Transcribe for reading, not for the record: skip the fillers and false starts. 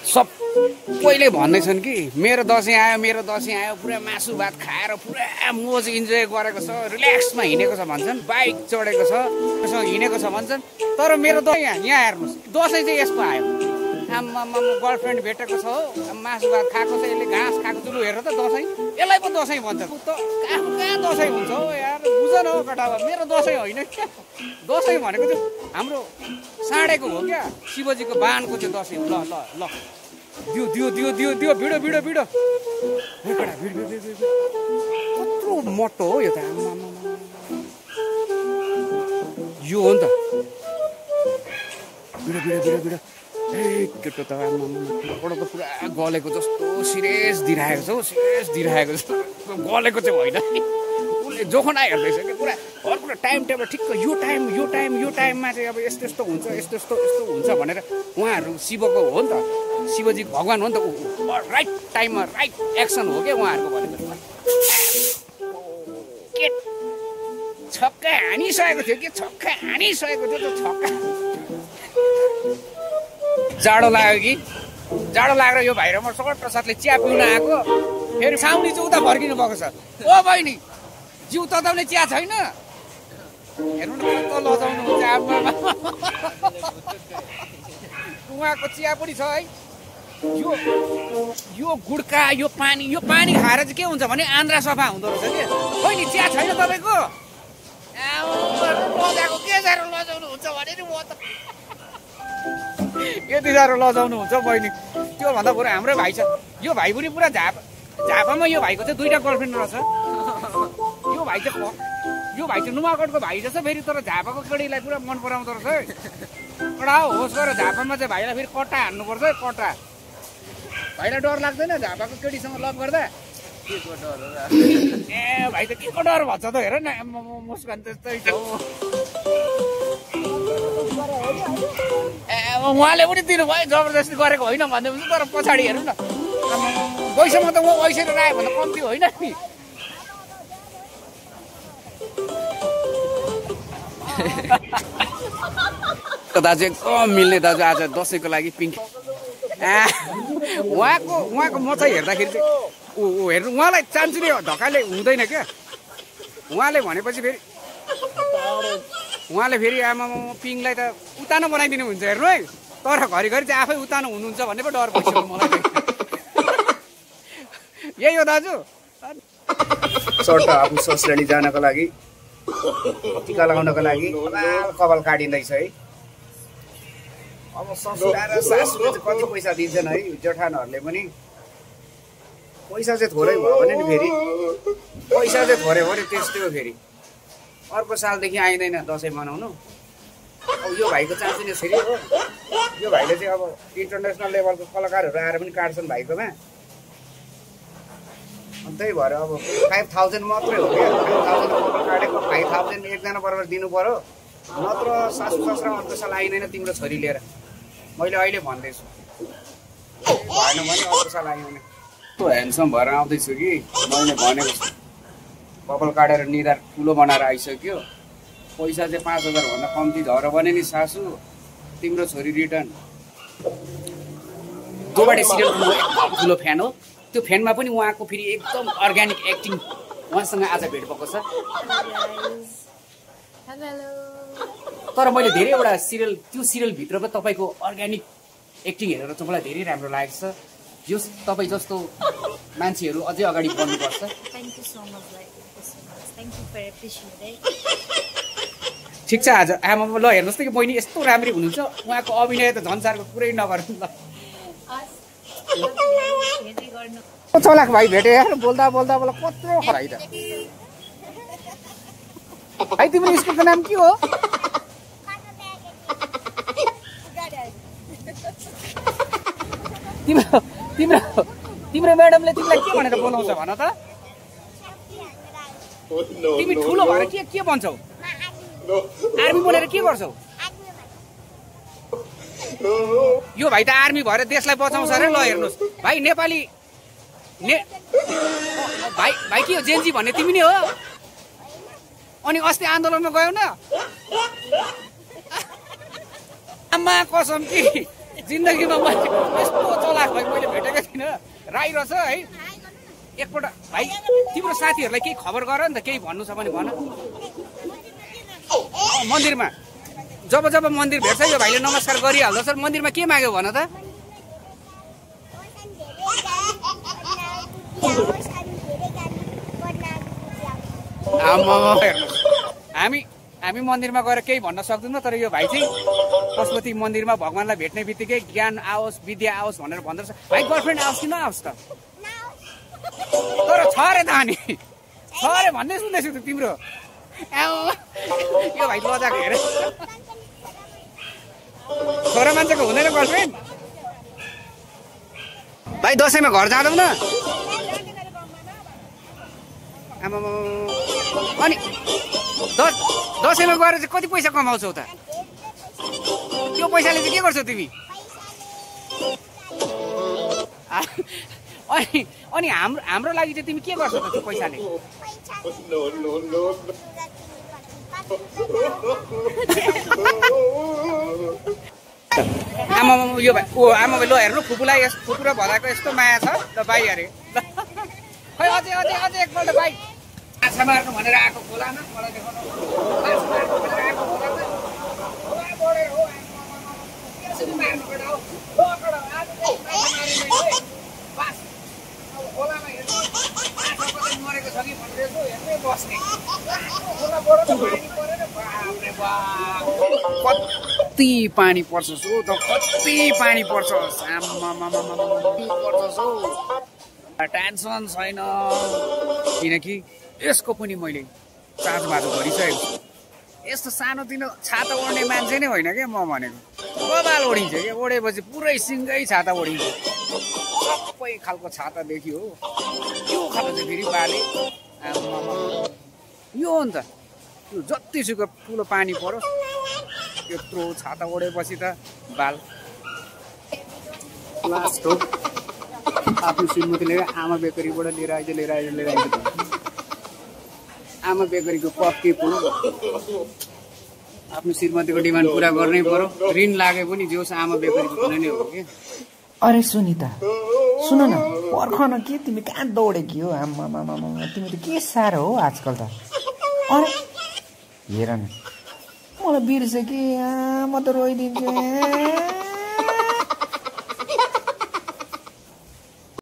सबैले भन्दैछन् कि मेरो दसैँ आयो पुरा मासु भात खाएर पुरा मोज इन्जोय गरेको छ, रिल्याक्समा हिँडेको छ भन्छन्, बाइक चढेको छ हिँडेको छ भन्छन्। तर मेरो दसैँ यहाँ हेर्नुहोस्, दसैँ चाहिँ यसको आयो। आम्मा गर्लफ्रेन्ड भेटेको छ हो, मासु भात खाएको छ, यसले घाँस खाएको चुलो हेरेर त दसैँ, यसलाई पो दसैँ भन्छ त। कहाँ दसैँ हुन्छ हो यार, बुझ न हो केटाबा, मेरो दसैँ होइन क्या। दसैँ भनेको चाहिँ हाम्रो साँडेको हो क्या, शिवजीको बानको चाहिँ दसैँ हो। ल दियो भिडो कत्रो मोटो हो यो त, यो हो नि त। भिडो ए केटो त आमाबाट त पुरा गलेको जस्तो सिरियस दिइरहेको छ, गलेको चाहिँ होइन। उसले जोखना हेर्दैछ कि पुरा हर कुरा टाइम टेबल ठिक्क यो टाइममा चाहिँ अब यस्तो हुन्छ भनेर। उहाँहरू शिवको हो नि त, शिवजी भगवान् हो नि त, राइट टाइममा राइट एक्सन हो क्या उहाँहरूको भनेको। के छक्का हानिसकेको थियो त छक्का। जाडो लागेर यो भाइ र म सर्ट साथले चिया पिउन आएको, फेरि साउनी चाहिँ उता फर्किनु भएको छ। ओ बहिनी जिउ तताउने चिया छैन? हेर्नु न त लजाउनुहुन्छ आमामा, उहाँको चिया पनि छ है। यो गुड्का यो पानी खाएर चाहिँ के हुन्छ भने आन्द्रा सफा हुँदो रहेछ कि। बहिनी चिया छैन तपाईँको? लजाएको के साह्रो लजाउनुहुन्छ भने नि, म त यति साह्रो लजाउनुहुन्छ बहिनी। त्योभन्दा बरु हाम्रो भाइ छ, यो भाइ पनि पुरा झापामा यो भाइको चाहिँ 2टा गर्लफ्रेन्ड रहेछ। यो भाइ चाहिँ नुवाकोटको भाइ रहेछ, फेरि तर झापाको केटीलाई पुरा मन पराउँदो रहेछ है। कडा होस् गरेर झापामा चाहिँ भाइलाई फेरि कट्टा हान्नुपर्छ है, कट्टा। भाइलाई डर लाग्दैन झापाको केटीसँग लभ गर्दा? ए भाइ त के को डर भन्छ त, हेर न मुस्कान त्यस्तै छ। उहाँले पनि दिनुभयो, जबरजस्ती गरेको होइन भन्दैछ। तर पछाडि हेरौँ न, गइसम्म त म वैसेर आयो भन्दा कम्ती होइन नि। दाजु एकदम मिल्ने दाजु, आज दसैँको लागि पिङ्क। उहाँको म चाहिँ हेर्दाखेरि चाहिँ हेर्नु, उहाँलाई चान्चुने धक्काले हुँदैन क्या। उहाँले भनेपछि फेरि आमा पिङलाई त उतानो बनाइदिनु हुन्छ हेर्नु है। तर घरिघरि चाहिँ आफै उतानो हुनुहुन्छ भन्ने पो डर भइसक्यो मलाई। यही हो दाजु। सर्ट आफ्नो ससुराली जानको लागि, टिका लगाउनको लागि कपाल काटिँदैछ है। अब ससुरा र सासुले चाहिँ कति पैसा दिन्छन् है, जेठानहरूले पनि। पैसा चाहिँ थोरै भयो भने नि फेरि, पैसा चाहिँ थोरै भयो भने त्यस्तै हो। फेरि अर्को सालदेखि आइँदैन दसैँ मनाउनु। अब यो भाइको चान्स नै फेरि हो, यो भाइले चाहिँ अब इन्टरनेसनल लेभलको कलाकारहरू आएर पनि काट्छन् भाइकोमा। अनि त्यही भएर अब 5000 मात्रै हो क्या। 5000 कपाल काटेको 5000 एकजना बराबर दिनु पर्यो, नत्र सासु ससुरा अर्को साल आइँदैन तिम्रो छोरी लिएर। मैले अहिले भन्दैछु, भएन भने अर्को साल आइँदैन। यस्तो ह्यान्डसम भएर आउँदैछु कि मैले भनेको छु। कपाल काटेर निधार ठुलो बनाएर आइसक्यो। पैसा चाहिँ 5000 भन्दा कम्ती झर भने नि सासु, तिम्रो छोरी रिटर्न। दोबाटे सिरियलको एकदम ठुलो फ्यान हो। त्यो फ्यानमा पनि उहाँको फेरि एकदम अर्ग्यानिक एक्टिङ, उहाँसँग आज भेट भएको छ। तर मैले धेरैवटा सिरियल, त्यो सिरियलभित्र पनि तपाईँको अर्ग्यानिक एक्टिङ हेरेर चाहिँ मलाई धेरै राम्रो लागेको छ। जो तपाईँ जस्तो मान्छेहरू अझै अगाडि बढ्नुपर्छ। ठिक छ। आज आमा ल हेर्नुहोस् त कि बहिनी यस्तो राम्री हुनुहुन्छ, उहाँको अभिनय त झन्सारको कुरै नगर्नु ल। चलाक भाइ भेटे यार, बोल्दा कत्रो खराइ त। भाइ तिम्रो स्कुलको नाम के हो? तिम्रो म्याडमले तिमीलाई के भनेर बोलाउँछ भन त? तिमी ठुलो भएर के भन्छौ? आर्मी बोलेर के गर्छौ? यो भाइ त आर्मी भएर देशलाई बचाउँछ अरे। ल हेर्नुहोस् भाइ, नेपाली भाइ के हो जेन्जी भन्ने तिमी नै हो? अनि अस्ति आन्दोलनमा गयौ न? आमा कसम कि जिन्दगीमा मैले यस्तो चलाक भाइ मैले भेटेको थिइनँ। राई रहेछ है। एकपल्ट भाइ तिम्रो साथीहरूलाई केही खबर गर नि त, केही भन्नु छ भने भन। मन्दिरमा जब जब मन्दिर भेट्छ यो भाइले नमस्कार गरिहाल्दछ। मन्दिरमा के माग्यो भन त? हामी मन्दिरमा गएर केही भन्न सक्दैनौँ, तर यो भाइ चाहिँ पशुपति मन्दिरमा भगवान्लाई भेट्ने बित्तिकै ज्ञान आओस् विद्या आओस् भनेर भन्दछ। भाइ गर्लफ्रेन्ड आओस् कि नआओस् त? तर छ अरे त अनि छ अरे भन्दै सुन्दैछु त तिम्रो। यो भाइ लजाको हेर। छोरा मान्छेको हुँदैन गर्लफ्रेन्ड? भाइ दसैँमा घर जाँदैनौ न? आमा अनि दसैँमा गएर चाहिँ कति पैसा कमाउँछौ त? त्यो पैसाले चाहिँ के गर्छौ तिमी? अनि हाम्रो लागि चाहिँ तिमी के गर्छौ त त्यो पैसाले? आमा यो भाइ आमा ल हेर्नु फुपूलाई फुपू र भदाको यस्तो माया छ ल भाइ अरे। खै अझै एकपल्ट भाइ माछा मार्नु भनेर आएको खोलामा मलाई देखाउनु। माछा मार्नु भनेर आएको खोलामा खोला बढेर हो यसरी मार्नु पर्छ हो। आज चाहिँ माछा मारिँदैन बस अब खोलामा हेर्नु माछा कतै मरेको छ कि भनेर यसो हेर्दै बस्ने। खोला बढेर पानी परेर बापरे बाप कति पानी पर्छ हो त, कति पानी पर्छ। पर्छ हौ। टेन्सन छैन किनकि यसको पनि मैले चार्जबाजो गरिसकेको छु। यस्तो सानोतिनो छाता ओढ्ने मान्छे नै होइन क्या म भनेको। बबाल ओढिन्छ क्या, ओढेपछि पुरै सिङ्गै छाता ओढिन्छ। सबै खालको छाता देखियो हो। यो खालको चाहिँ फेरि बाले यो हो नि त। त्यो जतिसुकै ठुलो पानी परोस् त्यत्रो छाता ओढेपछि त बाल लास्ट हो। आफ्नो श्रीमतीले आमा बेकरीबाट लिएर आइज। आमा बेकरीको कप के पुरो आफ्नो श्रीमतीको डिमान्ड पुरा गर्नै पर्यो। ऋण लागे पनि जोस् आमा बेकरीको कुनै नै हो कि। अरे सुनिता सुन न, पर्ख न के तिमी कहाँ दौडेकी हो? आमा तिमी त के साह्रो हो आजकल त। अरे हेर न मलाई बिर्से कि म त रोइदिन्छु।